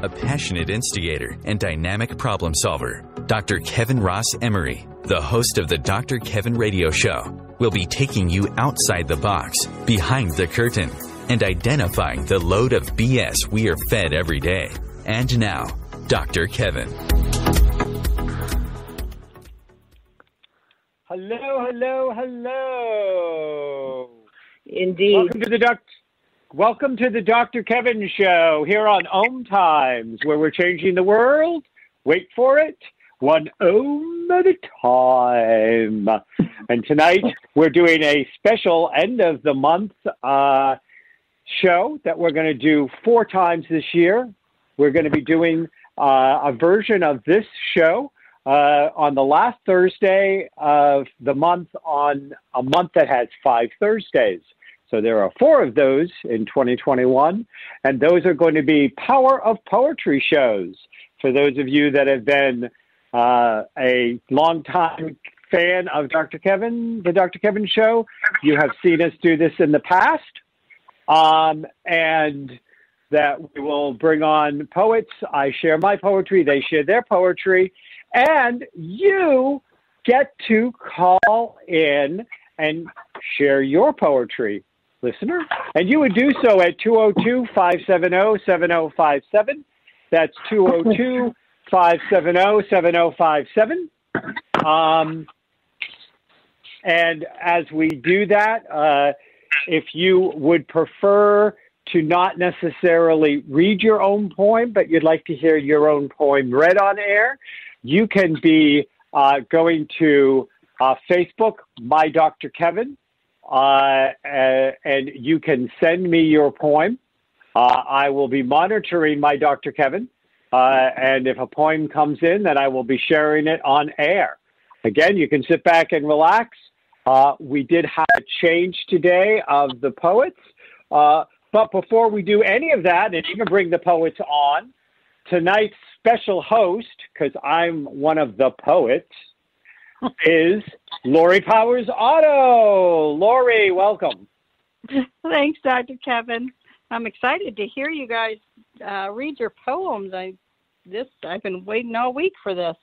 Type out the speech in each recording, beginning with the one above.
a passionate instigator and dynamic problem solver. Dr. Kevin Ross Emery, the host of the Dr. Kevin Radio Show, will be taking you outside the box, behind the curtain, and identifying the load of BS we are fed every day. And now, Dr. Kevin. Hello, hello, hello. Indeed. Welcome to the Dr. Kevin Show here on OMTimes, where we're changing the world. Wait for it. One ohm at a time. And tonight we're doing a special end of the month show that we're going to do 4 times this year. We're going to be doing a version of this show on the last Thursday of the month on a month that has 5 Thursdays. So there are 4 of those in 2021, and those are going to be Power of Poetry shows. For those of you that have been a longtime fan of Dr. Kevin, the Dr. Kevin Show, you have seen us do this in the past, and that we will bring on poets. I share my poetry, they share their poetry, and you get to call in and share your poetry, listener. And you would do so at 202-570-7057. That's 202-570-7057. And as we do that, if you would prefer to not necessarily read your own poem, but you'd like to hear your own poem read on air, you can be going to Facebook, My Dr. Kevin, and you can send me your poem. I will be monitoring My Dr. Kevin, and if a poem comes in, then I will be sharing it on air. Again, you can sit back and relax. We did have a change today of the poets, but before we do any of that, and even bring the poets on, tonight's special host, because I'm one of the poets, is Lori Powers Otto. Lori, welcome. Thanks, Dr. Kevin. I'm excited to hear you guys read your poems. I've been waiting all week for this.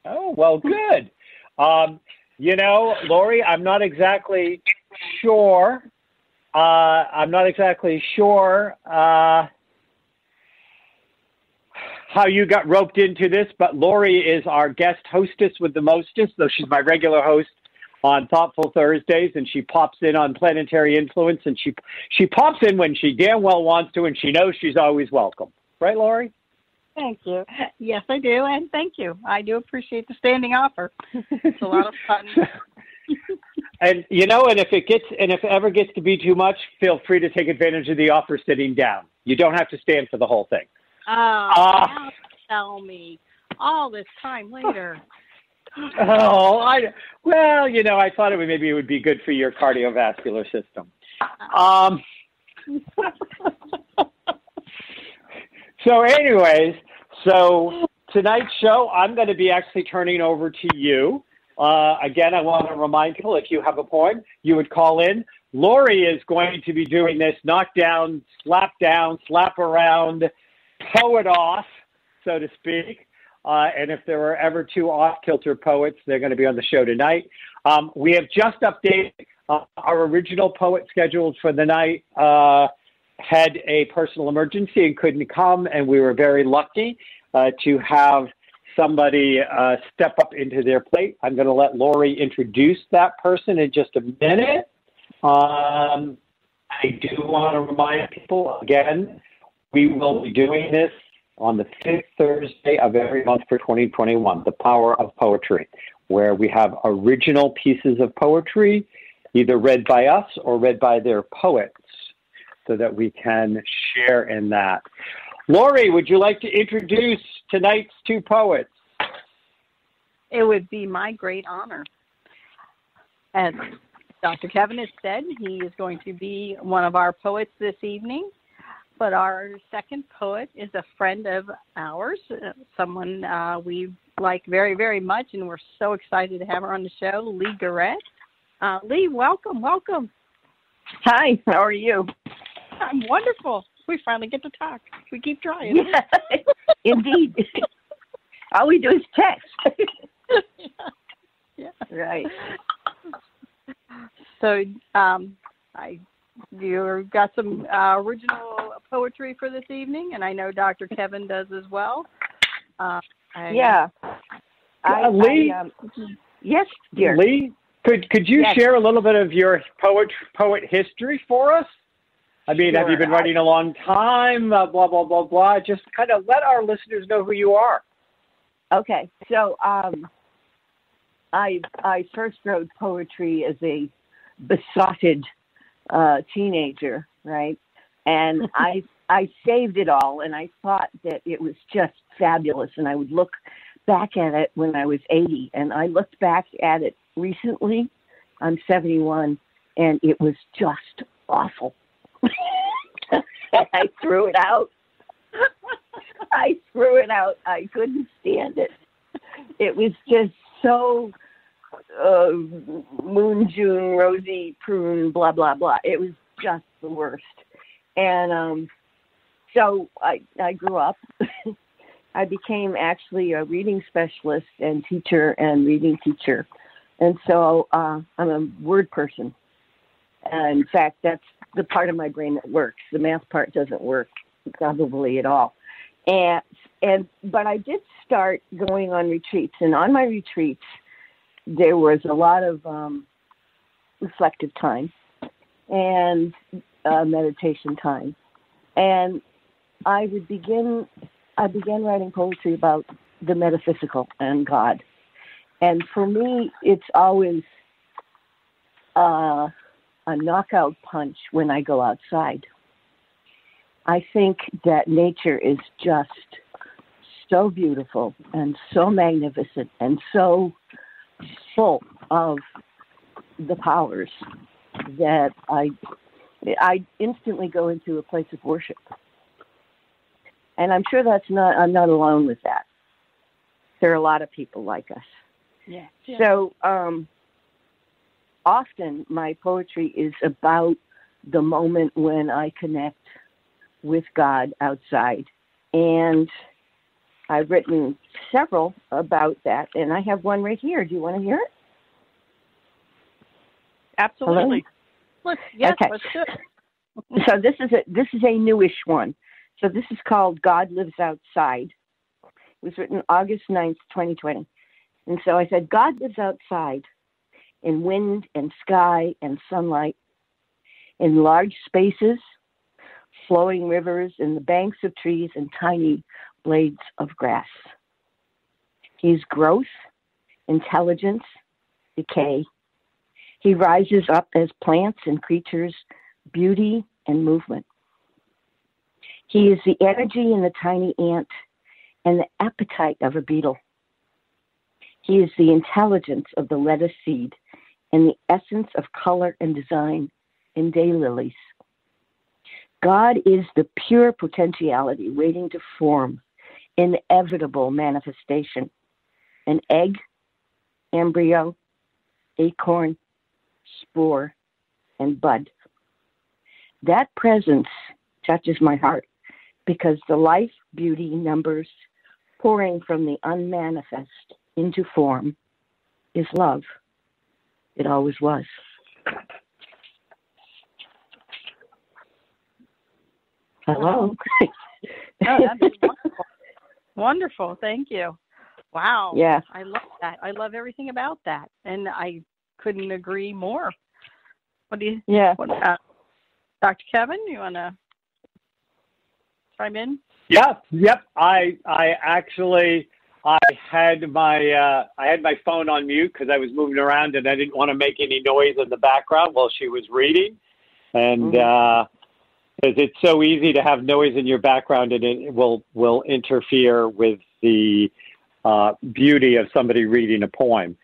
Oh, well, good. You know, Lori, I'm not exactly sure. How you got roped into this, but Lori is our guest hostess with the mostest, though she's my regular host on Thoughtful Thursdays, and she pops in on Planetary Influence, and she pops in when she damn well wants to, and she knows she's always welcome. Right, Lori? Thank you. Yes, I do, and thank you. I do appreciate the standing offer. It's a lot of fun. And you know, and if it ever gets to be too much, feel free to take advantage of the offer sitting down. You don't have to stand for the whole thing. Now tell me all this time later. I thought maybe it would be good for your cardiovascular system. So anyways, tonight's show, I'm going to be actually turning over to you. Again, I want to remind people, if you have a poem, you would call in. Lori is going to be doing this knockdown, slap around, poet off, so to speak. And if there were ever 2 off-kilter poets, they're going to be on the show tonight. We have just updated our original poet scheduled for the night. Had a personal emergency and couldn't come, and we were very lucky to have somebody step up into their plate. I'm going to let Lori introduce that person in just a minute. I do want to remind people, again, we will be doing this on the 5th Thursday of every month for 2021, The Power of Poetry, where we have original pieces of poetry, either read by us or read by their poets, so that we can share in that. Lori, would you like to introduce tonight's 2 poets? It would be my great honor. As Dr. Kevin has said, he is going to be one of our poets this evening. But our second poet is a friend of ours, someone we like very, very much, and we're so excited to have her on the show, Lee Guerrette. Lee, welcome. Hi, how are you? I'm wonderful. We finally get to talk. We keep trying. Yeah, indeed. All we do is text. Yeah. Right. So, you got some original poetry for this evening, and I know Dr. Kevin does as well. Yeah. Lee? Yes, dear. Lee, could you share a little bit of your poet history for us? I mean, have you been writing a long time? Blah, blah, blah, blah. Just kind of let our listeners know who you are. Okay. So I first wrote poetry as a besotted teenager, right? And I saved it all, and I thought that it was just fabulous, and I would look back at it when I was 80, and I looked back at it recently. I'm 71, and it was just awful. I threw it out. I couldn't stand it. It was just so moon, June, rosy, prune, blah, blah, blah. It was just the worst. And so I grew up. I became actually a reading specialist and teacher and reading teacher. And so I'm a word person. And in fact, that's the part of my brain that works. The math part doesn't work probably at all. But I did start going on retreats. And on my retreats, there was a lot of reflective time and meditation time. And I began writing poetry about the metaphysical and God. And for me, it's always a knockout punch when I go outside. I think that nature is just so beautiful and so magnificent and so full of the powers that I instantly go into a place of worship. And I'm sure I'm not alone with that. There are a lot of people like us. Yeah. So often my poetry is about the moment when I connect with God outside. And I've written several about that, and I have one right here. Do you want to hear it? Absolutely. Yes, okay. let's do it. So this is a newish one. So this is called God Lives Outside. It was written August 9th, 2020. And so I said, God lives outside in wind and sky and sunlight, in large spaces, flowing rivers, in the banks of trees and tiny blades of grass. He's growth, intelligence, decay. He rises up as plants and creatures, beauty and movement. He is the energy in the tiny ant and the appetite of a beetle. He is the intelligence of the lettuce seed and the essence of color and design in daylilies. God is the pure potentiality waiting to form, inevitable manifestation, an egg, embryo, acorn, spore, and bud. That presence touches my heart because the life, beauty, numbers pouring from the unmanifest into form is love. It always was. Hello. Oh, that'd be wonderful. Wonderful. Thank you. Wow. Yeah. I love that. I love everything about that. And I couldn't agree more. What do you Dr. Kevin, you want to chime in? Yeah. Yep. I had my phone on mute because I was moving around and I didn't want to make any noise in the background while she was reading. And it's so easy to have noise in your background and it will interfere with the beauty of somebody reading a poem.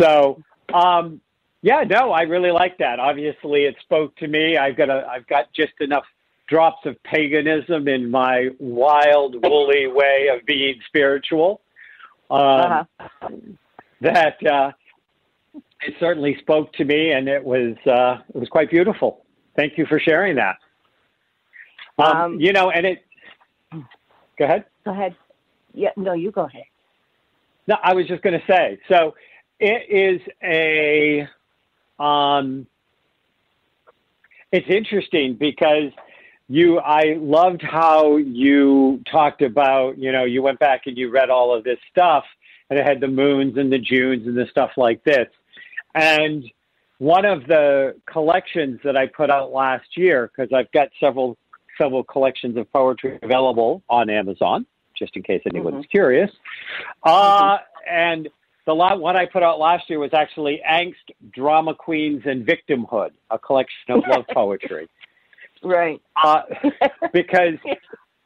So, I really like that. Obviously, it spoke to me. I've got just enough drops of paganism in my wild, woolly way of being spiritual. That it certainly spoke to me, and it was quite beautiful. Thank you for sharing that. You know, and it. Go ahead. Go ahead. Yeah, no, you go ahead. No, I was just going to say. So it is a. It's interesting because I loved how you talked about, you know, you went back and you read all of this stuff, and it had the moons and the Junes and the stuff like this. And one of the collections that I put out last year, because I've got several collections of poetry available on Amazon, just in case anyone's curious. And the one I put out last year was actually Angst, Drama Queens, and Victimhood, a collection of love poetry. Right. Because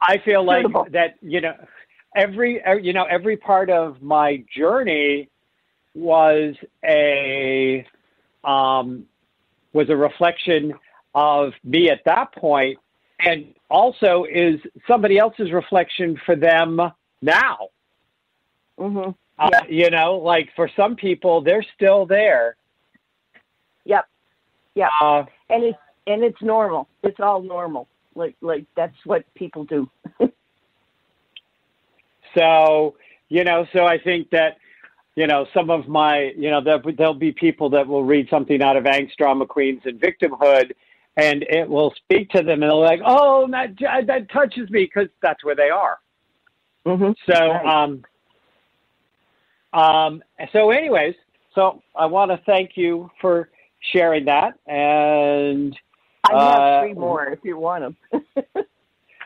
I feel like that, you know, every part of my journey was a reflection of me at that point, and also is somebody else's reflection for them now. Mm-hmm. Yeah. You know, like for some people, they're still there. Yep. Yeah. And it's normal. It's all normal. Like that's what people do. So, you know, so I think that, you know, some of my, you know, there'll be people that will read something out of Angst, Drama Queens, and Victimhood, and it will speak to them, and they're like, oh, that touches me, because that's where they are. Mm-hmm. So, right. So anyways, so I want to thank you for sharing that, and I have 3 more if you want them.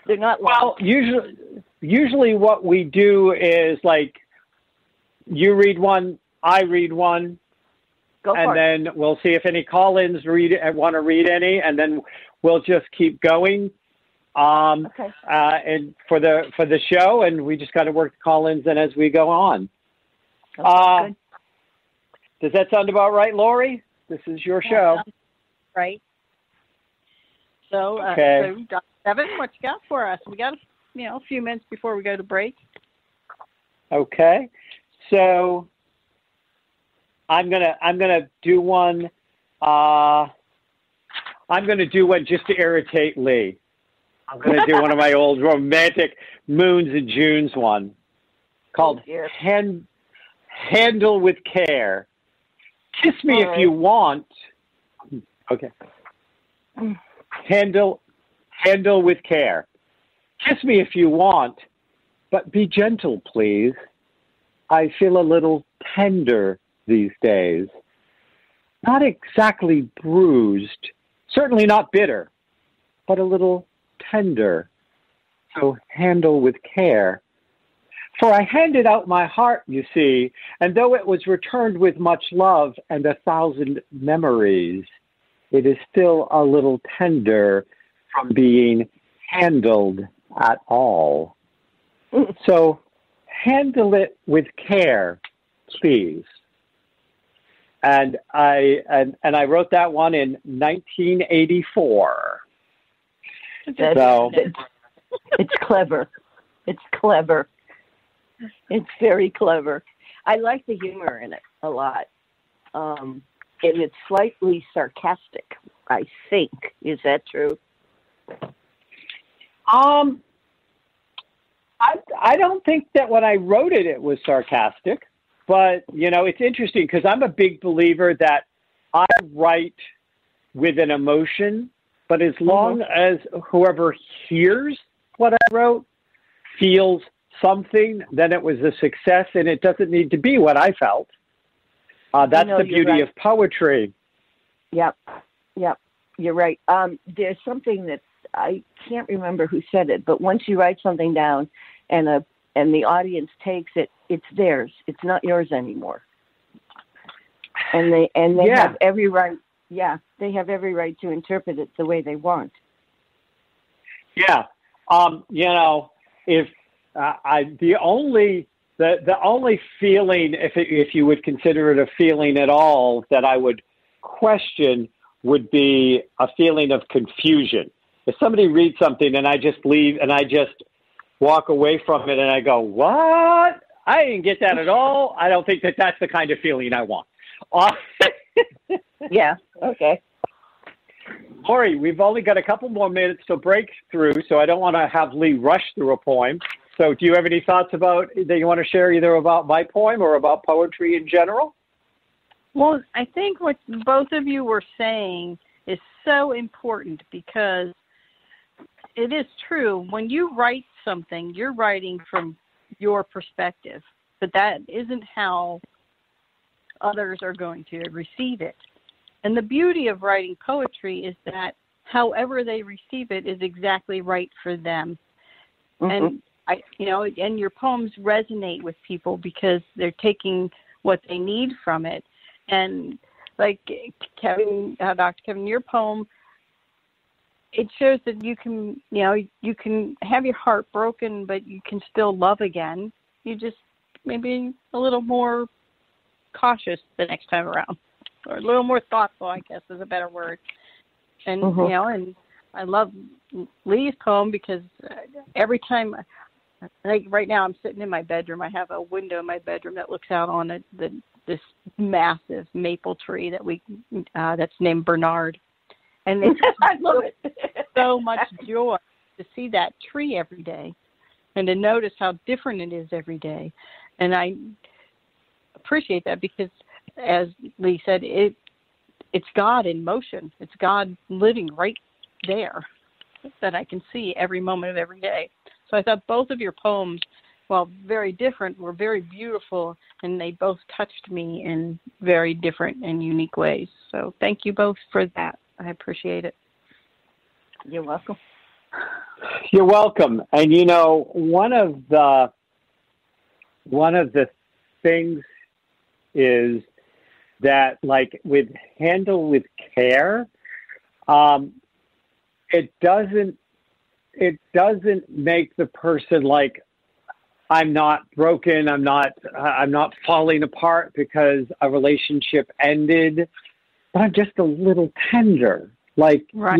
They're not long. Well, usually what we do is like you read one, I read one, and then we'll see if any call-ins want to read any, and then we'll just keep going. Okay. And for the show, and we just got to work the call-ins in as we go on. Okay, does that sound about right, Lori? This is your show. Right. So, okay. So Dr. Kevin, what you got for us? We got a few minutes before we go to break. Okay. So I'm gonna do one. I'm gonna do one just to irritate Lee. I'm gonna do one of my old romantic Moons and Junes one called Handle with Care. Kiss me if you want. Okay. Handle with care. Kiss me if you want, but be gentle, please. I feel a little tender these days. Not exactly bruised, certainly not bitter, but a little tender. So handle with care. For I handed out my heart, you see, and though it was returned with much love and 1,000 memories, it is still a little tender from being handled at all. So handle it with care, please. And I wrote that one in 1984. So it's clever. It's clever. It's very clever. I like the humor in it a lot. And it's slightly sarcastic, I think. Is that true? I don't think that when I wrote it, it was sarcastic. But, you know, it's interesting because I'm a big believer that I write with an emotion, but as long as whoever hears what I wrote feels something, then it was a success, and it doesn't need to be what I felt. That's the beauty of poetry. Yep, you're right. There's something that I can't remember who said it, but once you write something down and the audience takes it, it's theirs. It's not yours anymore. And they have every right. Yeah, they have every right to interpret it the way they want. Yeah. You know, if the only feeling, if you would consider it a feeling at all, that I would question would be a feeling of confusion. If somebody reads something and I just leave and I just walk away from it and I go, what? I didn't get that at all. I don't think that that's the kind of feeling I want. Yeah. Okay. Lori, we've only got a couple more minutes to break through, so I don't want to have Lee rush through a poem. So do you have any thoughts about that you want to share either about my poem or about poetry in general? Well, I think what both of you were saying is so important because it is true. When you write something, you're writing from your perspective, but that isn't how others are going to receive it. And the beauty of writing poetry is that however they receive it is exactly right for them. And and your poems resonate with people because they're taking what they need from it. And like Kevin, Dr. Kevin, your poem, it shows that you can, you can have your heart broken, but you can still love again. You just maybe a little more cautious the next time around, or a little more thoughtful, I guess is a better word. And, and I love Lee's poem because every time, like right now I'm sitting in my bedroom. I have a window in my bedroom that looks out on this massive maple tree that's named Bernard. And it's I love it. so much joy to see that tree every day and to notice how different it is every day. And I appreciate that because, as Lee said, it's God in motion. It's God living right there that I can see every moment of every day. So I thought both of your poems, while very different, were very beautiful, and they both touched me in very different and unique ways. So thank you both for that. I appreciate it. You're welcome. You're welcome. And one of the things is that, like, handle with care, it doesn't make the person like, I'm not broken, I'm not falling apart because a relationship ended, but I'm just a little tender. Like, right.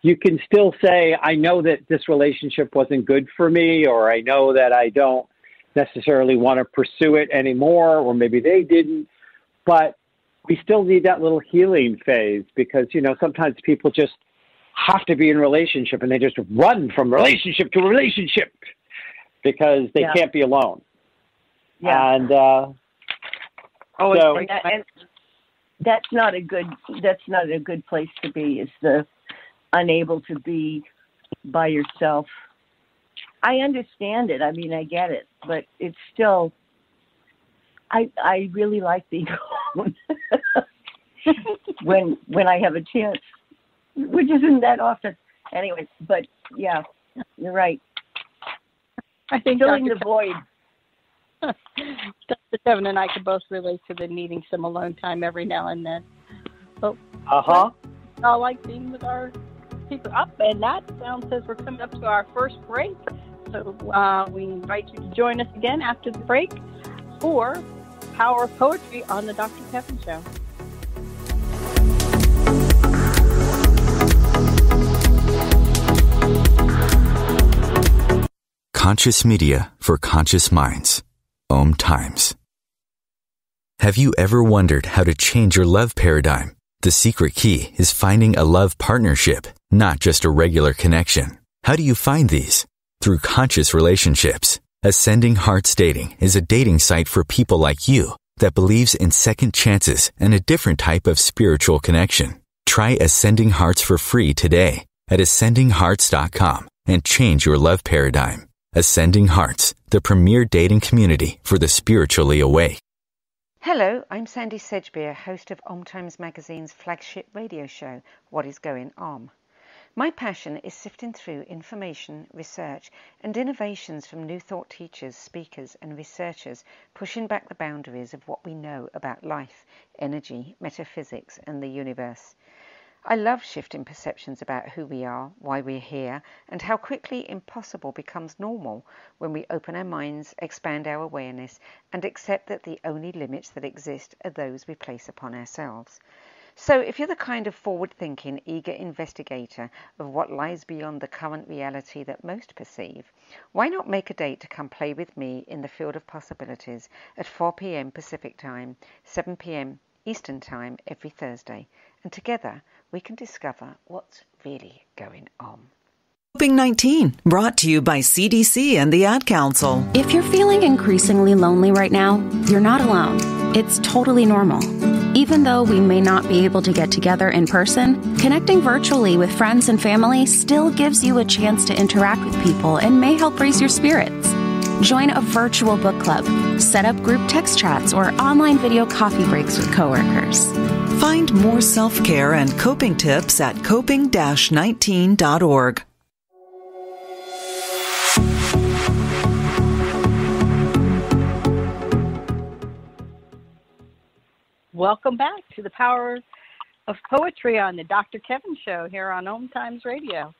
You can still say, I know that this relationship wasn't good for me, or I know that I don't necessarily want to pursue it anymore, or maybe they didn't, but we still need that little healing phase because, sometimes people just have to be in a relationship and they just run from relationship to relationship because they can't be alone. Yeah. And, and that's not a good place to be, is the unable to be by yourself. I understand it. I mean, I get it, but it's still, I really like being alone when I have a chance, which isn't that often. Anyway, but yeah, you're right. I think filling the void. Dr. Kevin and I could both relate to the needing some alone time every now and then. So, I like being with our people up, and that sound says we're coming up to our first break. So we invite you to join us again after the break for Power of Poetry on the Dr. Kevin Show. Conscious media for conscious minds. OMTimes. Have you ever wondered how to change your love paradigm? The secret key is finding a love partnership, not just a regular connection. How do you find these? Through conscious relationships. Ascending Hearts Dating is a dating site for people like you that believes in second chances and a different type of spiritual connection. Try Ascending Hearts for free today at ascendinghearts.com and change your love paradigm. Ascending Hearts, the premier dating community for the spiritually awake. Hello, I'm Sandy Sedgbeer, host of OMTimes magazine's flagship radio show, What is Going On? My passion is sifting through information, research, and innovations from new thought teachers, speakers, and researchers pushing back the boundaries of what we know about life, energy, metaphysics, and the universe. I love shifting perceptions about who we are, why we're here, and how quickly impossible becomes normal when we open our minds, expand our awareness, and accept that the only limits that exist are those we place upon ourselves. So if you're the kind of forward-thinking, eager investigator of what lies beyond the current reality that most perceive, why not make a date to come play with me in the field of possibilities at 4 p.m. Pacific Time, 7 p.m. Eastern Time every Thursday, and together we can discover what's really going on. Coping-19, brought to you by CDC and the Ad Council. If you're feeling increasingly lonely right now, you're not alone. It's totally normal. Even though we may not be able to get together in person, connecting virtually with friends and family still gives you a chance to interact with people and may help raise your spirits. Join a virtual book club, set up group text chats, or online video coffee breaks with coworkers. Find more self-care and coping tips at coping-19.org. Welcome back to the Power of Poetry on the Dr. Kevin Show here on OMTimes Radio.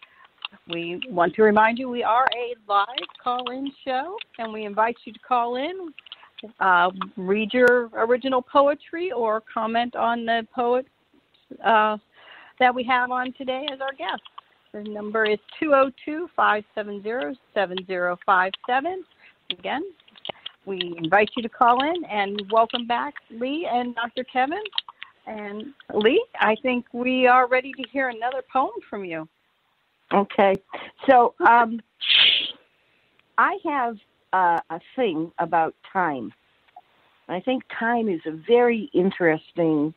We want to remind you we are a live call-in show, and we invite you to call in, read your original poetry, or comment on the poet that we have on today as our guest. The number is 202-570-7057. Again, we invite you to call in, and welcome back, Lee and Dr. Kevin. And Lee, I think we are ready to hear another poem from you. Okay. So I have a thing about time. I think time is a very interesting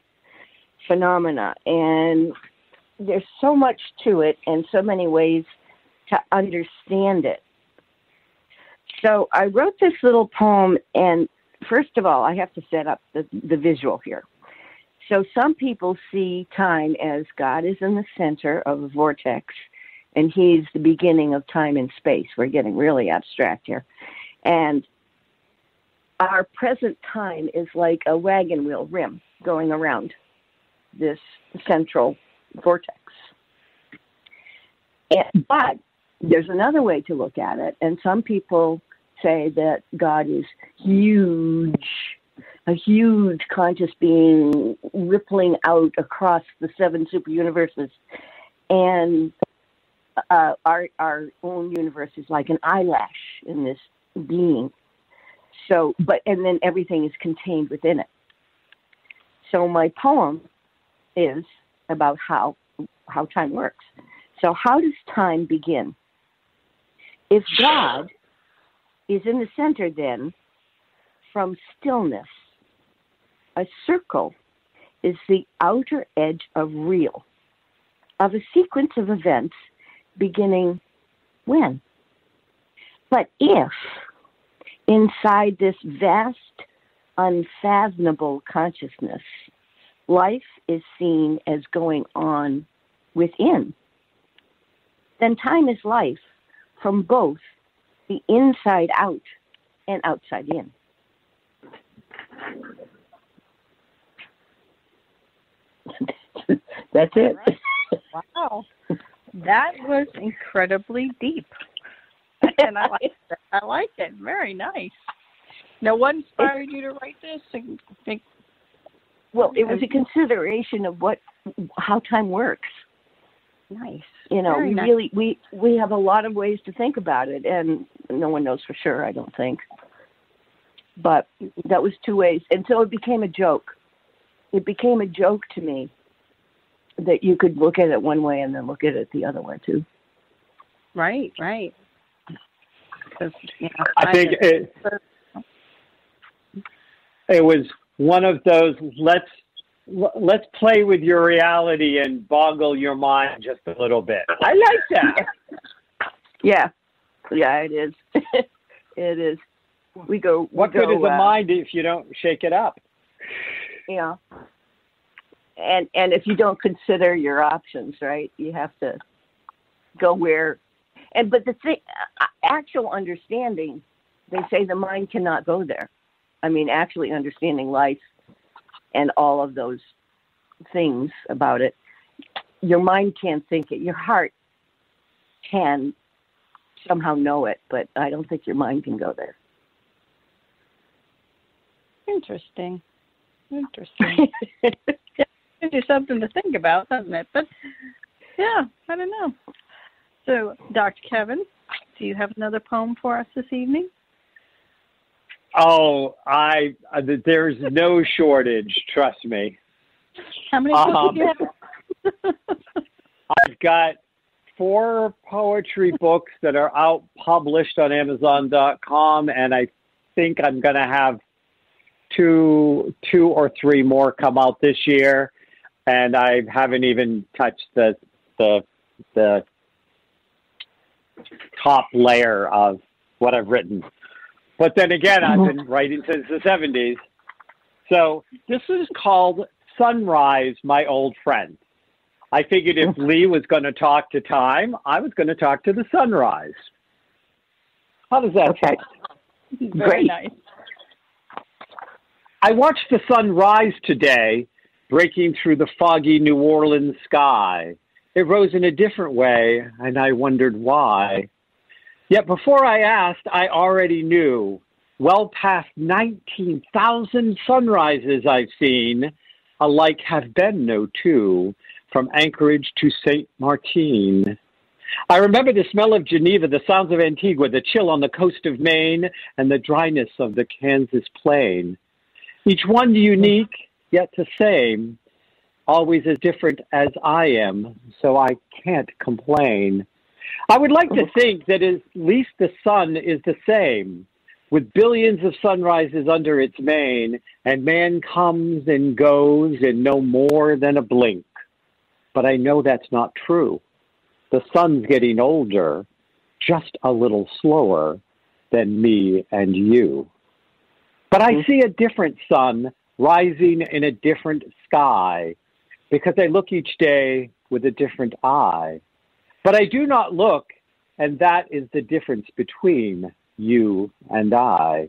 phenomena, and there's so much to it and so many ways to understand it. So I wrote this little poem, and first of all, I have to set up the visual here. So some people see time as God is in the center of a vortex, and he's the beginning of time and space. We're getting really abstract here. And our present time is like a wagon wheel rim going around this central vortex. But there's another way to look at it, and some people say that God is huge, a huge conscious being rippling out across the 7 super universes, and our own universe is like an eyelash in this being. So, and then everything is contained within it. So my poem is about how time works. So how does time begin? If God is in the center, then, from stillness, a circle is the outer edge of real, of a sequence of events beginning when? But if inside this vast, unfathomable consciousness, life is seen as going on within, then time is life from both the inside out and outside in. That's it. Right. Wow. That was incredibly deep. And I like it. Very nice. Now, what inspired you to write this? Well, it was a consideration of how time works. Nice. You know, Very we really we have a lot of ways to think about it, and no one knows for sure, I don't think. But that was 2 ways, and so it became a joke. It became a joke to me that you could look at it one way and then look at it the other way too. Right. Because, I think it was one of those let's play with your reality and boggle your mind just a little bit. I like that. Yeah, it is. It is. What good is a mind if you don't shake it up? Yeah. And if you don't consider your options, right? You have to go where. But the thing, actual understanding, they say the mind cannot go there. I mean, actually understanding life and all of those things about it, your mind can't think it. Your heart can somehow know it, but I don't think your mind can go there. Interesting. Gives you something to think about, doesn't it? But, yeah, I don't know. So, Dr. Kevin, do you have another poem for us this evening? Oh, there's no shortage, trust me. How many poems do you have? I've got 4 poetry books that are out published on Amazon.com, and I think I'm going to have two or three more come out this year, and I haven't even touched the top layer of what I've written. But then again, I've been writing since the 70s. So this is called Sunrise, My Old Friend. I figured if Lee was going to talk to time, I was going to talk to the sunrise. How does that sound? Very nice. I watched the sun rise today, breaking through the foggy New Orleans sky. It rose in a different way, and I wondered why. Yet before I asked, I already knew. Well past 19,000 sunrises I've seen, alike have been no two, from Anchorage to St. Martin. I remember the smell of Geneva, the sounds of Antigua, the chill on the coast of Maine, and the dryness of the Kansas plain. Each one unique, yet the same, always as different as I am, so I can't complain. I would like to think that at least the sun is the same, with billions of sunrises under its mane, and man comes and goes in no more than a blink. But I know that's not true. The sun's getting older, just a little slower than me and you. But I see a different sun rising in a different sky, because I look each day with a different eye. But I do not look, and that is the difference between you and I.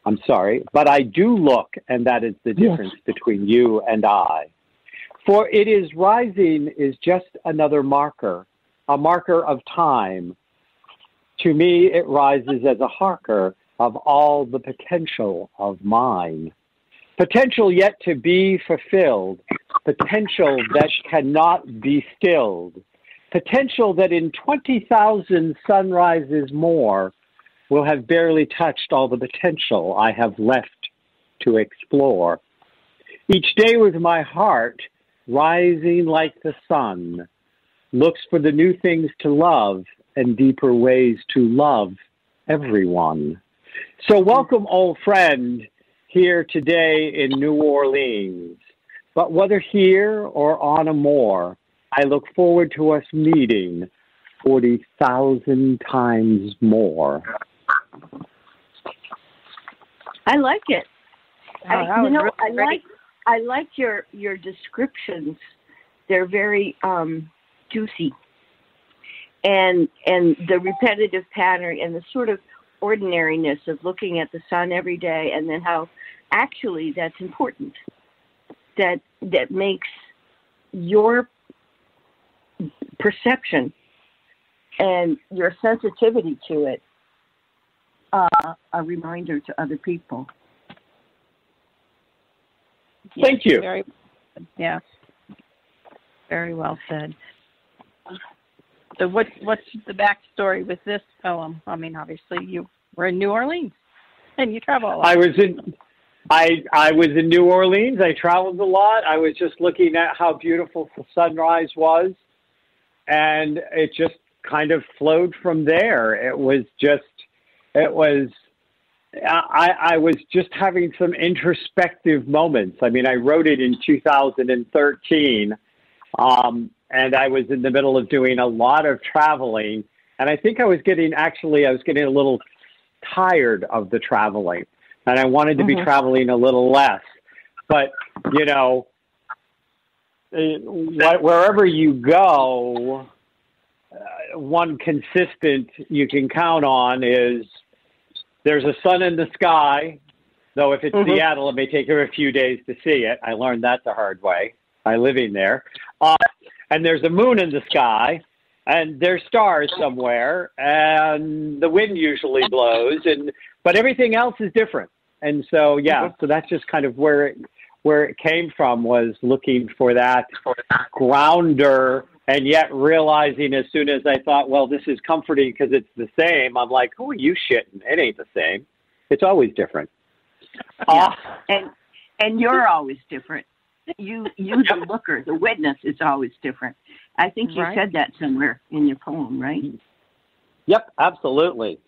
I'm sorry, but I do look, and that is the difference between you and I. For it is rising is just another marker, a marker of time. To me, it rises as a harker of all the potential of mine. Potential yet to be fulfilled, potential that cannot be stilled, potential that in 20,000 sunrises more will have barely touched all the potential I have left to explore. Each day with my heart rising like the sun, looks for the new things to love and deeper ways to love everyone. So welcome, old friend, here today in New Orleans. But whether here or on a moor, I look forward to us meeting 40,000 times more. I like it. I like your descriptions. They're very juicy, and the repetitive pattern and the sort of ordinariness of looking at the sun every day, and then how actually that's important. That makes your perception and your sensitivity to it a reminder to other people. Thank you. Very well said. So what's the backstory with this poem? I mean, obviously you were in New Orleans and you travel a lot. I was in New Orleans. I traveled a lot. I was just looking at how beautiful the sunrise was, and it just kind of flowed from there. I was just having some introspective moments. I mean, I wrote it in 2013, and I was in the middle of doing a lot of traveling, and I think I was getting a little tired of the traveling, and I wanted to be traveling a little less. But, you know, wherever you go, one consistent you can count on is there's a sun in the sky, though if it's Seattle, it may take her a few days to see it. I learned that the hard way by living there. And there's a moon in the sky, and there's stars somewhere, and the wind usually blows, but everything else is different. And so, so that's just kind of where it came from, was looking for that grounder. And yet realizing as soon as I thought, well, this is comforting because it's the same, I'm like, who are you shitting? It ain't the same. It's always different. Yeah. And you're always different. you the looker, the witness is always different. I think you said that somewhere in your poem, right? Yep, absolutely.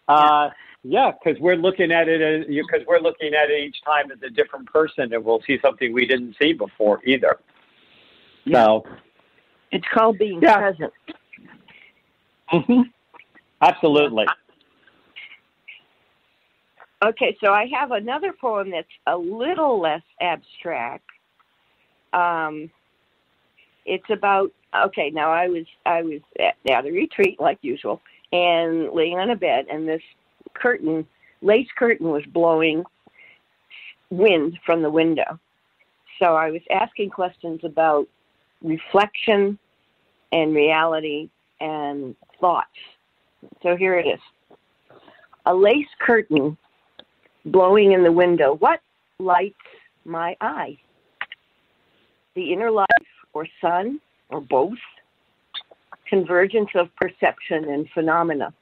Because we're looking at it each time as a different person, and we'll see something we didn't see before either. Yeah. So it's called being present. Mm-hmm. Absolutely. Okay, so I have another poem that's a little less abstract. It's about, now I was at a retreat like usual and laying on a bed, and this lace curtain was blowing wind from the window. So I was asking questions about reflection and reality and thoughts. So here it is. A lace curtain blowing in the window. What lights my eye? The inner life or sun or both? Convergence of perception and phenomena.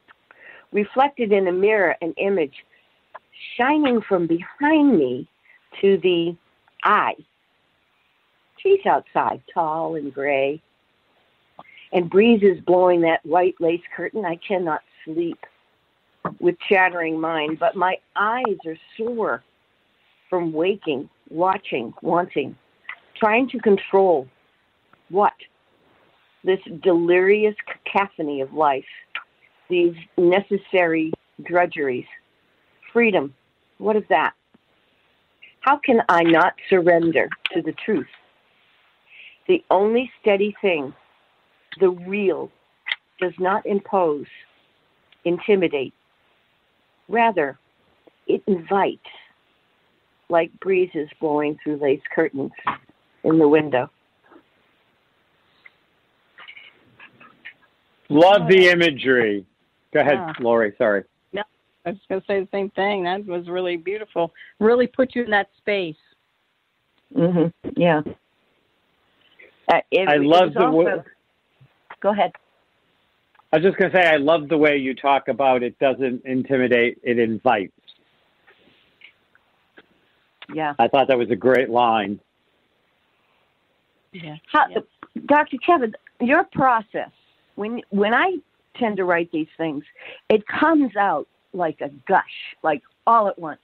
Reflected in a mirror, an image shining from behind me to the eye. She's outside, tall and gray. And breezes blowing that white lace curtain. I cannot sleep with chattering mind, but my eyes are sore from waking, watching, wanting, trying to control what? This delirious cacophony of life, these necessary drudgeries. Freedom, what of that? How can I not surrender to the truth? The only steady thing, the real, does not impose, intimidate. Rather, it invites, like breezes blowing through lace curtains in the window. Love the imagery. Go ahead, Lori. Sorry. No, I was going to say the same thing. That was really beautiful. Really put you in that space. Mm-hmm. Yeah. I love the way. Go ahead. I was just going to say, I love the way you talk about it doesn't intimidate, it invites. Yeah. I thought that was a great line. Yeah. Dr. Kevin, your process, when I tend to write these things, it comes out like a gush, like all at once.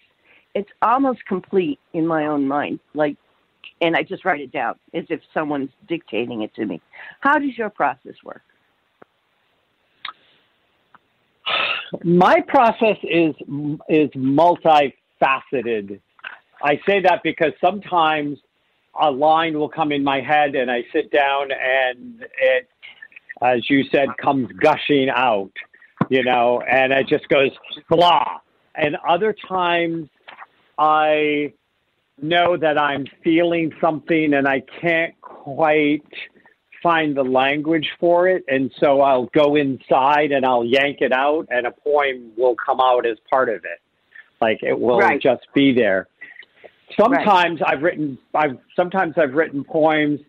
It's almost complete in my own mind, and I just write it down as if someone's dictating it to me. How does your process work? My process is multifaceted. I say that because sometimes a line will come in my head and I sit down and it, as you said, comes gushing out, and it just goes blah. And other times I know that I'm feeling something and I can't quite find the language for it, and so I'll go inside and I'll yank it out, and a poem will come out as part of it. Like it will just be there. Sometimes I've written poems.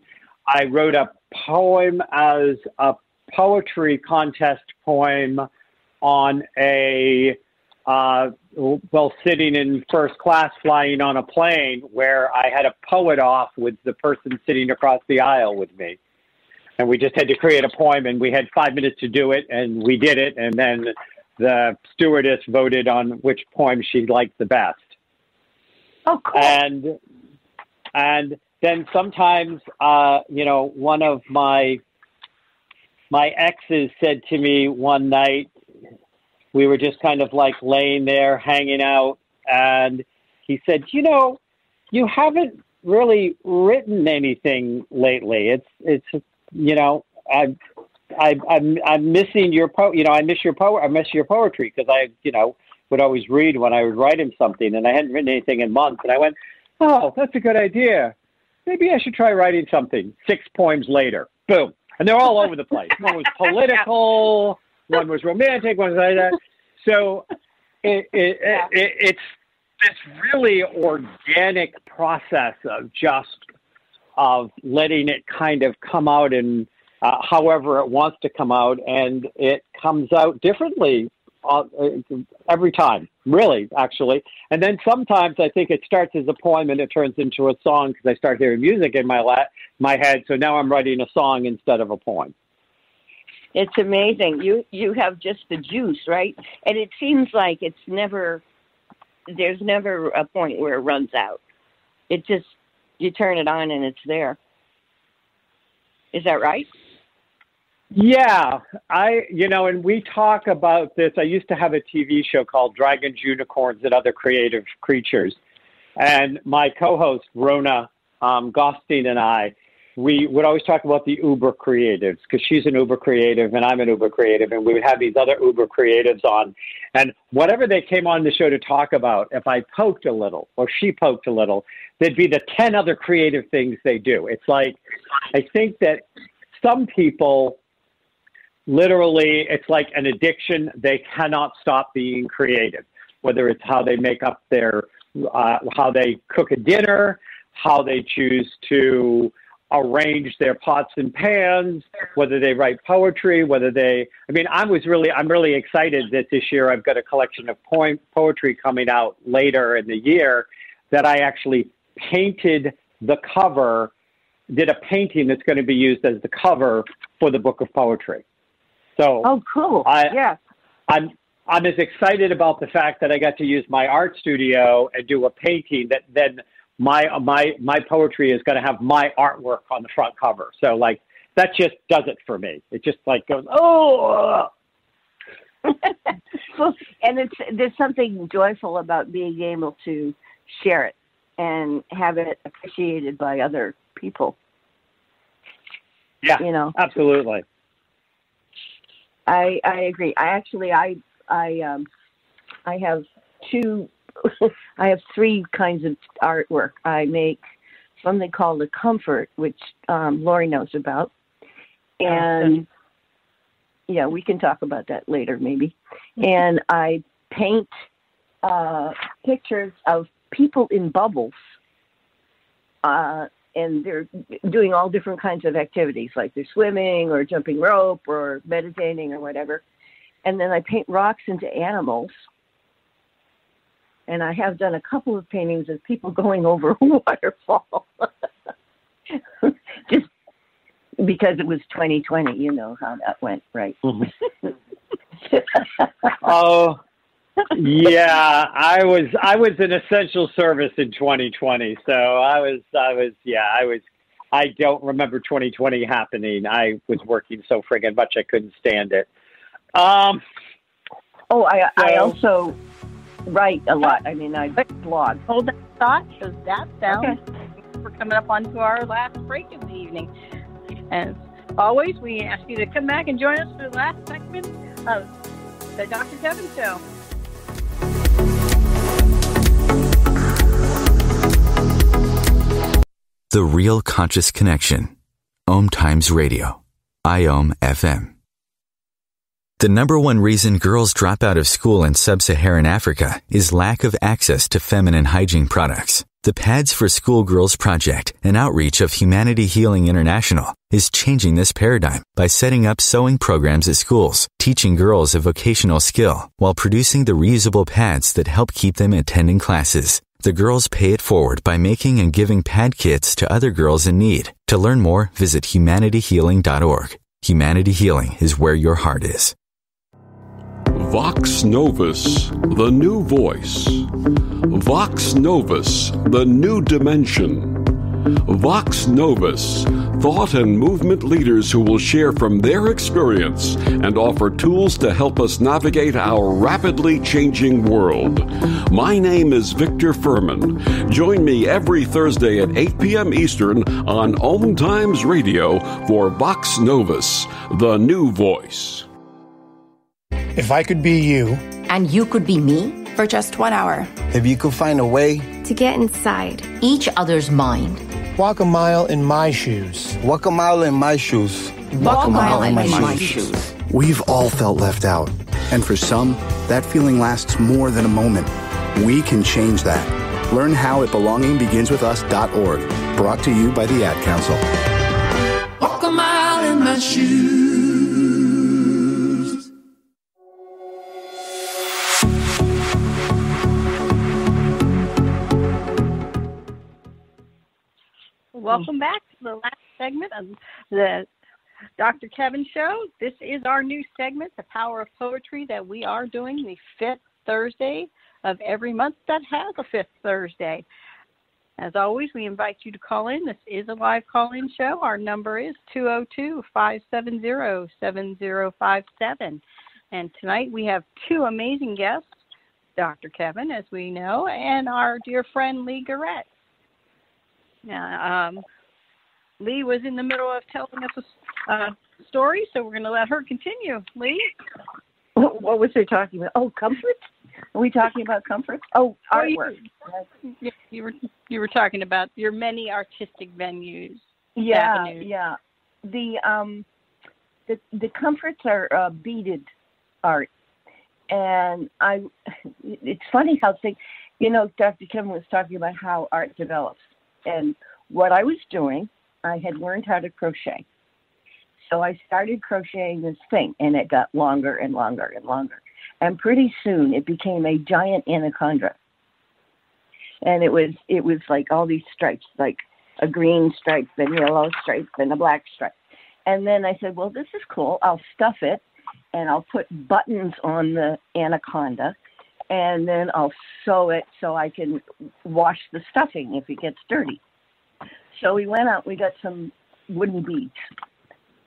I wrote a poem as a poetry contest poem on sitting in first class flying on a plane, where I had a poet off with the person sitting across the aisle with me. And we just had to create a poem, and we had 5 minutes to do it, and we did it. And then the stewardess voted on which poem she liked the best. Oh, cool. And then sometimes, one of my exes said to me one night, we were just kind of like laying there hanging out, and he said, you haven't really written anything lately. It's I'm missing your I miss your poetry, because I would always read when I would write him something, and I hadn't written anything in months. And I went, oh, that's a good idea. Maybe I should try writing something. 6 poems later, boom, and they're all over the place. One was political, one was romantic, one was like that. So it's this really organic process of letting it kind of come out and however it wants to come out, and it comes out differently every time, really, actually. And then sometimes I think it starts as a poem and it turns into a song because I start hearing music in my head. So now I'm writing a song instead of a poem. It's amazing. You have just the juice, right? And it seems like there's never a point where it runs out. It just, you turn it on and it's there. Is that right? Yeah, and we talk about this. I used to have a TV show called Dragons, Unicorns, and Other Creative Creatures. And my co-host, Rona Gostein, and I, we would always talk about the uber creatives because she's an uber creative and I'm an uber creative. And we would have these other uber creatives on. And whatever they came on the show to talk about, if I poked a little or she poked a little, there'd be the 10 other creative things they do. It's like, I think that some people, literally, it's like an addiction. They cannot stop being creative, whether it's how they make up how they cook a dinner, how they choose to arrange their pots and pans, whether they write poetry, I'm really excited that this year I've got a collection of poetry coming out later in the year that I actually painted the cover, did a painting that's going to be used as the cover for the book of poetry. So, oh, cool! I'm as excited about the fact that I got to use my art studio and do a painting that then my poetry is going to have my artwork on the front cover. So, like, that just does it for me. It just goes, oh. Well, and there's something joyful about being able to share it and have it appreciated by other people. Yeah, absolutely. I agree. I have I have three kinds of artwork. I make something called a comfort, which Lori knows about. And we can talk about that later maybe. And I paint pictures of people in bubbles. And they're doing all different kinds of activities, like they're swimming or jumping rope or meditating or whatever. And then I paint rocks into animals. And I have done a couple of paintings of people going over a waterfall. Just because it was 2020, you know how that went, right? Mm-hmm. Oh, yeah, I was in essential service in 2020, so I don't remember 2020 happening. I was working so friggin' much I couldn't stand it. I also write a lot. I mean, I blog. Hold that thought, because that sounds. Okay. We're coming up onto our last break of the evening. As always, we ask you to come back and join us for the last segment of the Dr. Kevin Show. The Real Conscious Connection. OMTimes Radio. IOM FM. The number one reason girls drop out of school in sub-Saharan Africa is lack of access to feminine hygiene products. The Pads for Schoolgirls Project, an outreach of Humanity Healing International, is changing this paradigm by setting up sewing programs at schools, teaching girls a vocational skill, while producing the reusable pads that help keep them attending classes. The girls pay it forward by making and giving pad kits to other girls in need. To learn more, visit humanityhealing.org. Humanity Healing is where your heart is. Vox Novus, the new voice. Vox Novus, the new dimension. Vox Novus, thought and movement leaders who will share from their experience and offer tools to help us navigate our rapidly changing world. My name is Victor Furman. Join me every Thursday at 8 p.m. Eastern on OMTimes Radio for Vox Novus, the new voice. If I could be you. And you could be me? For just 1 hour. If you could find a way. To get inside each other's mind. Walk a mile in my shoes. Walk a mile in my shoes. Walk a mile in my shoes. We've all felt left out. And for some, that feeling lasts more than a moment. We can change that. Learn how at belongingbeginswithus.org. Brought to you by the Ad Council. Walk a mile in my shoes. welcome back to the last segment of the Dr. Kevin Show. This is our new segment, The Power of Poetry, that we are doing the 5th Thursday of every month that has a 5th Thursday. As always, we invite you to call in. This is a live call-in show. Our number is 202-570-7057. And tonight we have two amazing guests, Dr. Kevin, as we know, and our dear friend Lee Guerrette. Now, Lee was in the middle of telling us a story, so we're going to let her continue. Lee? What was they talking about? Oh, comfort? Are we talking about comfort? Oh, artwork. You were talking about your many artistic venues. Yeah, avenues. yeah. The comforts are beaded art, and it's funny how things. Dr. Kim was talking about how art develops, and what I was doing, I had learned how to crochet. So I started crocheting this thing, and it got longer and longer and longer. And pretty soon it became a giant anaconda. And it was like all these stripes, like a green stripe, then yellow stripe, then a black stripe. And then I said, well, this is cool. I'll stuff it, and I'll put buttons on the anaconda, and then I'll sew it so I can wash the stuffing if it gets dirty. So we went out, we got some wooden beads.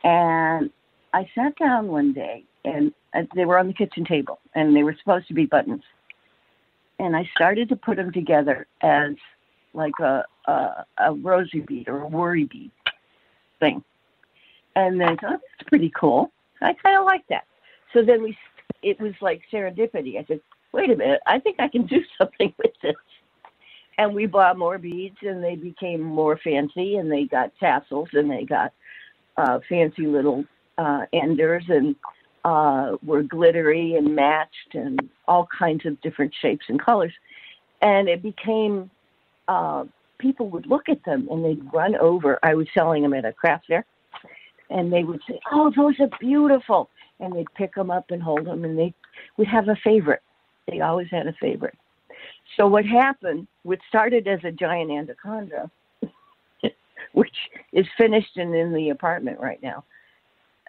And I sat down one day, and they were on the kitchen table, and they were supposed to be buttons. And I started to put them together as like a rosy bead or a worry bead thing. And then I thought, that's pretty cool. I kind of like that. So then it was like serendipity. I said, wait a minute, I think I can do something with this. And we bought more beads, and they became more fancy, and they got tassels, and they got fancy little enders, and were glittery and matched and all kinds of different shapes and colors. And it became, people would look at them and they'd run over. I was selling them at a craft fair, and they would say, oh, those are beautiful. And they'd pick them up and hold them, and they would have a favorite. They always had a favorite. So what happened, what started as a giant anaconda, which is finished and in the apartment right now,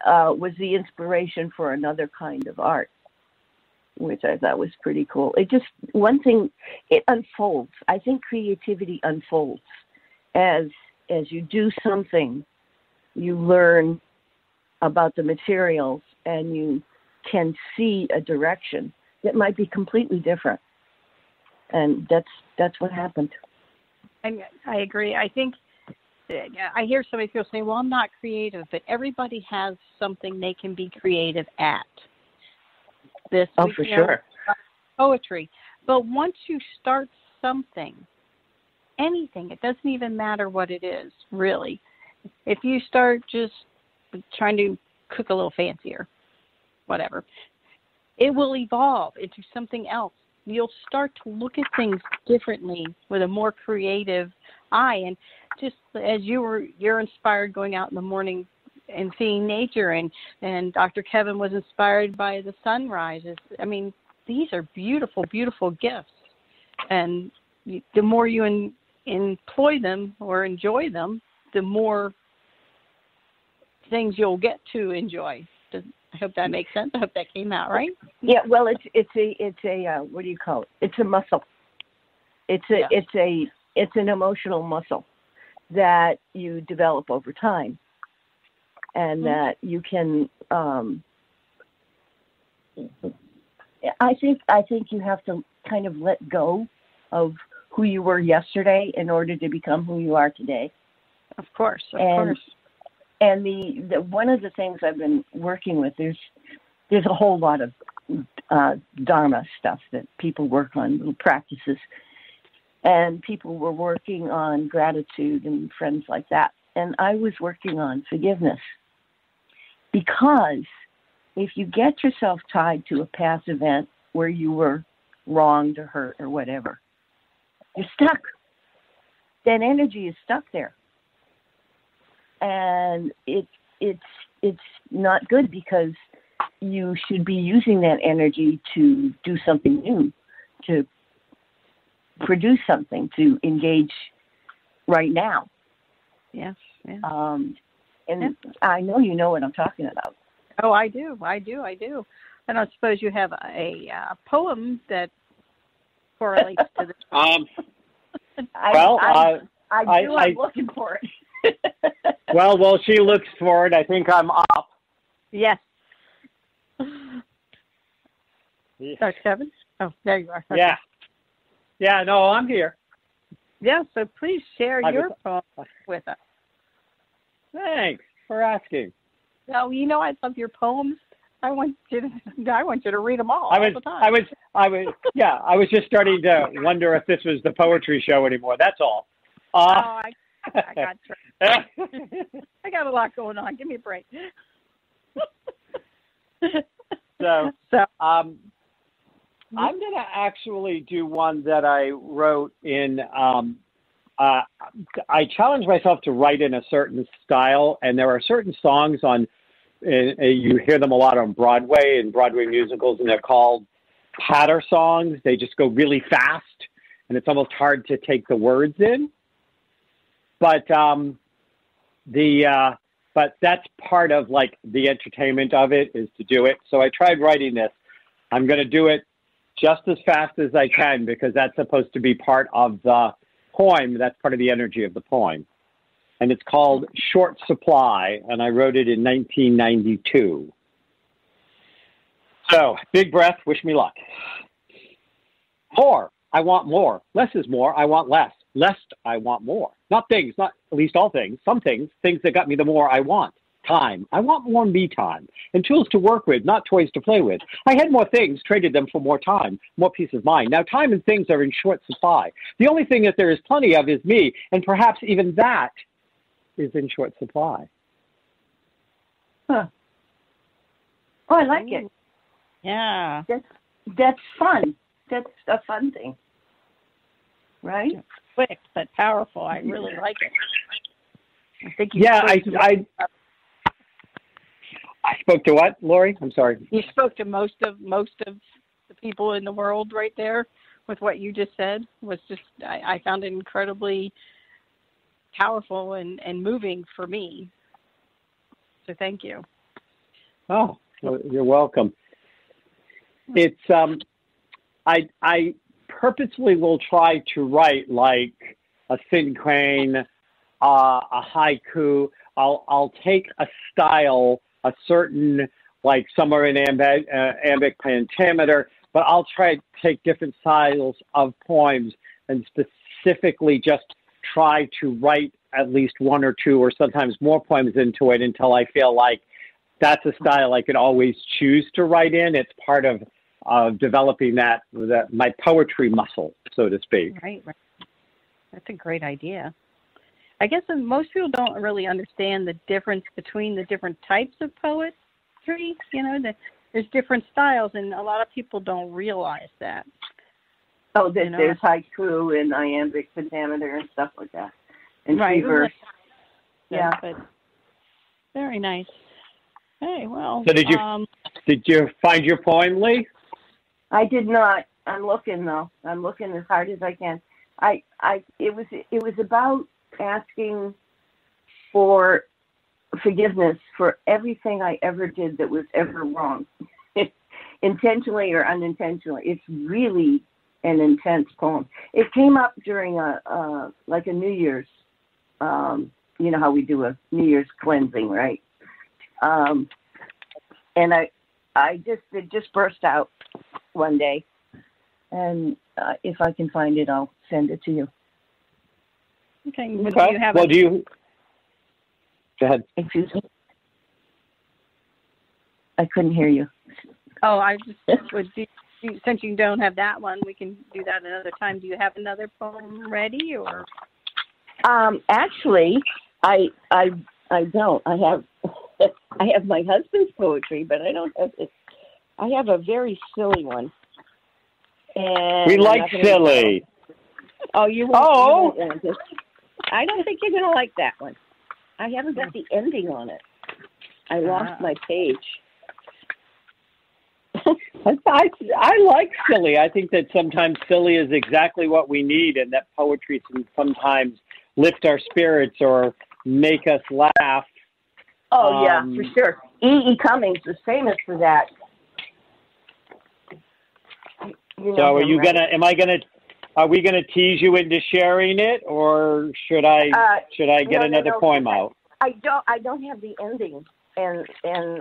was the inspiration for another kind of art, which I thought was pretty cool. It just, one thing, it unfolds. I think creativity unfolds. As you do something, you learn about the materials, and you can see a direction that might be completely different. And that's what happened. I agree. I think I hear so many people say, well, I'm not creative, but everybody has something they can be creative at. For sure. Poetry. But once you start something, anything, it doesn't even matter what it is, really. If you start just trying to cook a little fancier, whatever, it will evolve into something else. You'll start to look at things differently with a more creative eye. And just as you're inspired going out in the morning and seeing nature, and Dr. Kevin was inspired by the sunrises. I mean, these are beautiful, beautiful gifts. And the more you employ them or enjoy them, the more things you'll get to enjoy. I hope that makes sense. I hope that came out right. Yeah, well, it's a what do you call it? It's a muscle. It's an emotional muscle that you develop over time, and that you can. I think you have to kind of let go of who you were yesterday in order to become who you are today. Of course, of course. And the one of the things I've been working with, there's a whole lot of Dharma stuff that people work on, little practices. And people were working on gratitude and friends like that. And I was working on forgiveness. Because if you get yourself tied to a past event where you were wronged or hurt or whatever, you're stuck. That energy is stuck there. And it's not good, because you should be using that energy to do something new, to produce something, to engage right now. Yes. Yeah. And I know you know what I'm talking about. Oh, I do. I don't suppose you have a poem that correlates to this. I do. I'm looking for it. Well, while she looks for it, I think I'm up. Yes. Dr. Kevin? Oh, there you are. Okay. Yeah, no, I'm here. Yeah, so please share your poem with us. Thanks for asking. No, you know I love your poems. I want you to read them all the time. I was just starting to wonder if this was the poetry show anymore. That's all. I got I got a lot going on. Give me a break. So I'm going to actually do one that I wrote in. I challenge myself to write in a certain style, and there are certain songs on. You hear them a lot on Broadway and Broadway musicals, and they're called patter songs. They just go really fast, and it's almost hard to take the words in. But but that's part of like the entertainment of it is to do it. So I tried writing this. I'm going to do it just as fast as I can because that's supposed to be part of the poem. That's part of the energy of the poem. And it's called Short Supply, and I wrote it in 1992. So, big breath, wish me luck. More, I want more. Less is more, I want less. Less, I want more. Not things, not at least all things. Some things that got me the more I want. Time, I want more me time. And tools to work with, not toys to play with. I had more things, traded them for more time, more peace of mind. Now time and things are in short supply. The only thing that there is plenty of is me, and perhaps even that is in short supply. Huh. Oh, I like it. Yeah. That's fun. That's a fun thing. Right? It's quick but powerful. I really like it. I think I spoke to what, Lori? I'm sorry. You spoke to most of the people in the world right there with what you just said. Was just I found it incredibly powerful and moving for me. So thank you. Oh, well, you're welcome. It's I purposely will try to write like a thin crane, a haiku. I'll take a style, a certain like somewhere in iambic pentameter, but I'll try to take different styles of poems and specifically just try to write at least one or two or sometimes more poems into it until I feel like that's a style I could always choose to write in. It's part of developing that my poetry muscle, so to speak. Right. That's a great idea. I guess most people don't really understand the difference between the different types of poetry. You know, there's different styles, and a lot of people don't realize that. Oh, there's haiku and iambic pentameter and stuff like that. And right. verse. Yeah. But very nice. Hey, well. So did you find your poem, Lee? I did not. I'm looking though. I'm looking as hard as I can. It was about asking for forgiveness for everything I ever did that was ever wrong, intentionally or unintentionally. It's really an intense poem. It came up during a New Year's, you know how we do a New Year's cleansing, right? And it just burst out one day, and if I can find it, I'll send it to you. Okay. Go ahead. Excuse me. I couldn't hear you. Oh, I just would do. Since you don't have that one, we can do that another time. Do you have another poem ready, or? Actually, I don't. I have my husband's poetry, but I don't have it. I have a very silly one. And we like silly. Oh, you won't want it. I don't think you're going to like that one. I haven't got the ending on it. I lost my page. I like silly. I think that sometimes silly is exactly what we need, and that poetry can sometimes lift our spirits or make us laugh. Oh, yeah, for sure. E.E. Cummings was famous for that. You know so are him, you right? are we gonna tease you into sharing it, or should I get another poem out? I don't have the ending, and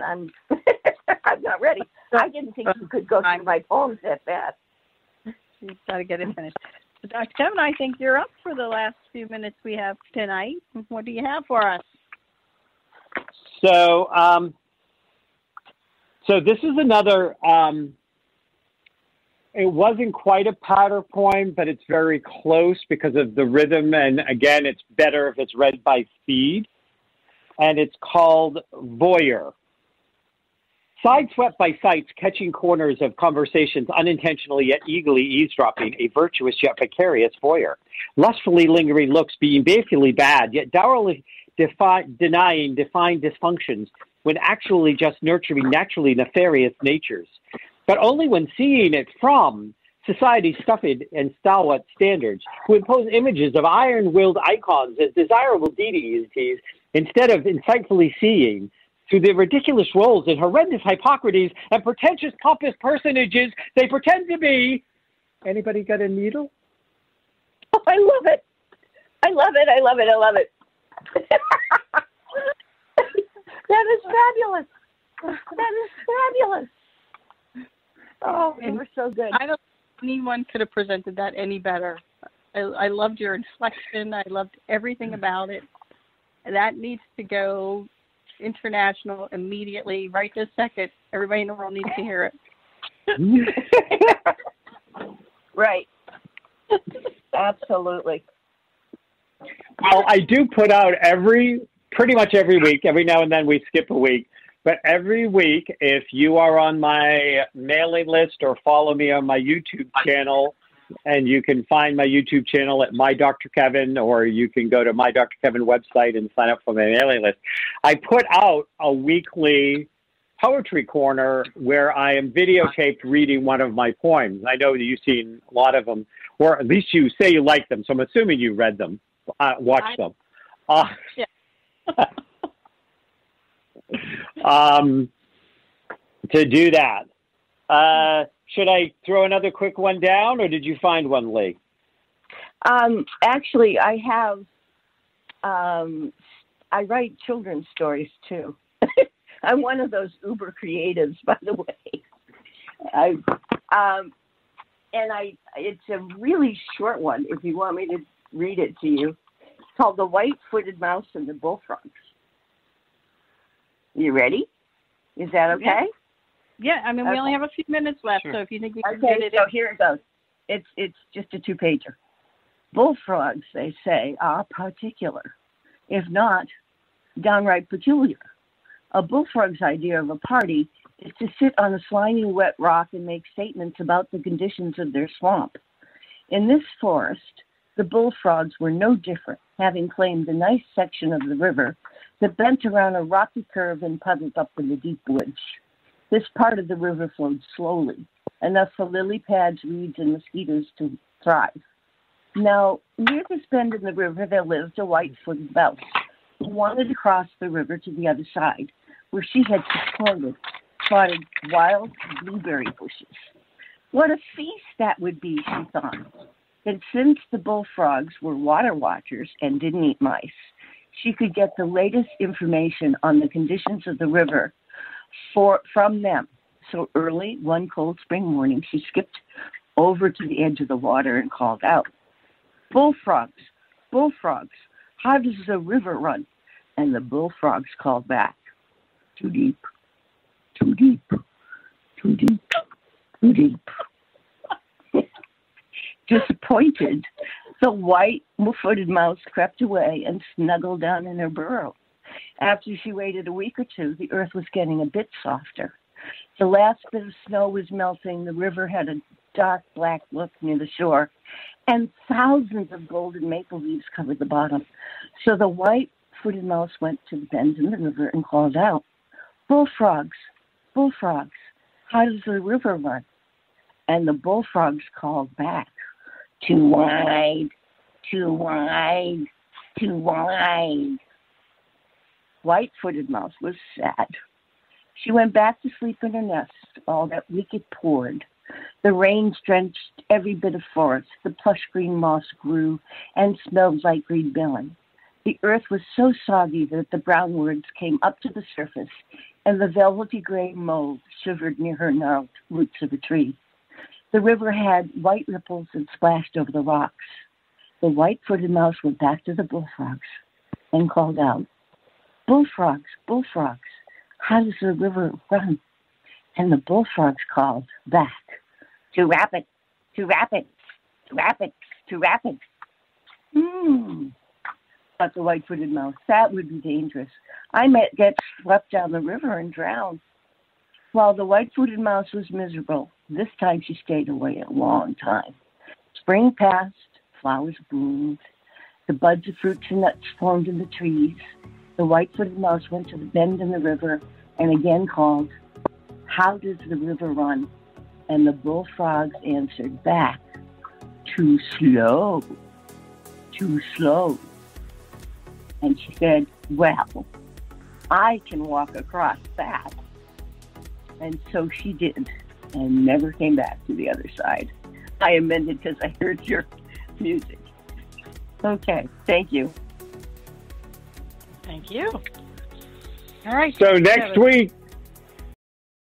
I'm I'm not ready. I didn't think you could go through my poems that fast. You've got to get it finished. So Dr. Kevin, I think you're up for the last few minutes we have tonight. What do you have for us? So, so this is another, it wasn't quite a patter poem, but it's very close because of the rhythm. And again, it's better if it's read by speed. And it's called Voyeur. Sideswept by sights, catching corners of conversations, unintentionally yet eagerly eavesdropping, a virtuous yet precarious voyeur. Lustfully lingering looks, being balefully bad, yet dourly denying defined dysfunctions, when actually just nurturing naturally nefarious natures. But only when seeing it from society's stuffed and stalwart standards, who impose images of iron-willed icons as desirable deities, instead of insightfully seeing through the ridiculous roles and horrendous hypocrisies and pretentious pompous personages they pretend to be. Anybody got a needle? Oh, I love it. I love it. I love it. I love it. That is fabulous. That is fabulous. Oh, you were so good. I don't think anyone could have presented that any better. I loved your inflection. I loved everything about it. That needs to go international immediately, right this second. Everybody in the world needs to hear it. Right. Absolutely. Well, I do put out pretty much every week. Every now and then we skip a week. But every week, if you are on my mailing list or follow me on my YouTube channel, and you can find my YouTube channel at My Dr. Kevin, or you can go to My Dr. Kevin website and sign up for my mailing list. I put out a weekly poetry corner where I am videotaped reading one of my poems. I know that you've seen a lot of them, or at least you say you like them, so I'm assuming you read them, watched them. Yeah. To do that. Should I throw another quick one down, or did you find one, Lee? Actually, I have, I write children's stories too. I'm one of those uber creatives, by the way. It's a really short one, if you want me to read it to you. It's called The White-Footed Mouse and the Bullfrogs. You ready? Is that okay? Yeah, I mean, we only have a few minutes left, Sure. So if you think we can get it so here it goes. It's just a 2-pager. Bullfrogs, they say, are particular, if not downright peculiar. A bullfrog's idea of a party is to sit on a slimy, wet rock and make statements about the conditions of their swamp. In this forest, the bullfrogs were no different, having claimed a nice section of the river that bent around a rocky curve and puddled up in the deep woods. This part of the river flowed slowly, enough for lily pads, reeds, and mosquitoes to thrive. Now, near this bend in the river, there lived a white-footed mouse who wanted to cross the river to the other side, where she had spotted wild blueberry bushes. What a feast that would be, she thought. And since the bullfrogs were water watchers and didn't eat mice, she could get the latest information on the conditions of the river from them. So early, one cold spring morning, she skipped over to the edge of the water and called out, "Bullfrogs, bullfrogs, how does the river run?" And the bullfrogs called back, "Too deep, too deep, too deep, too deep." Disappointed, the white-footed mouse crept away and snuggled down in her burrow. After she waited a week or two, the earth was getting a bit softer. The last bit of snow was melting. The river had a dark black look near the shore, and thousands of golden maple leaves covered the bottom. So the white-footed mouse went to the bend in the river and called out, "Bullfrogs, bullfrogs, how does the river run?" And the bullfrogs called back, "Too wide, too wide, too wide, White-footed Mouse was sad. She went back to sleep in her nest. All that week it poured. The rain drenched every bit of forest. The plush green moss grew and smelled like green melon. The earth was so soggy that the brown words came up to the surface, and the velvety gray mold shivered near her gnarled roots of a tree. The river had white ripples and splashed over the rocks. The white-footed mouse went back to the bullfrogs and called out, "Bullfrogs, bullfrogs, how does the river run?" And the bullfrogs called back, "Too rapid, too rapid, too rapid, too rapid." Thought the white-footed mouse. That would be dangerous. I might get swept down the river and drown. While the white-footed mouse was miserable, this time she stayed away a long time. Spring passed, flowers bloomed, the buds of fruits and nuts formed in the trees. The white-footed mouse went to the bend in the river and again called, "How does the river run?" And the bullfrogs answered back, "Too slow, too slow." And she said, "Well, I can walk across that." And so she did, and never came back to the other side. I amended because I heard your music. Okay, thank you. Thank you. All right. So next week,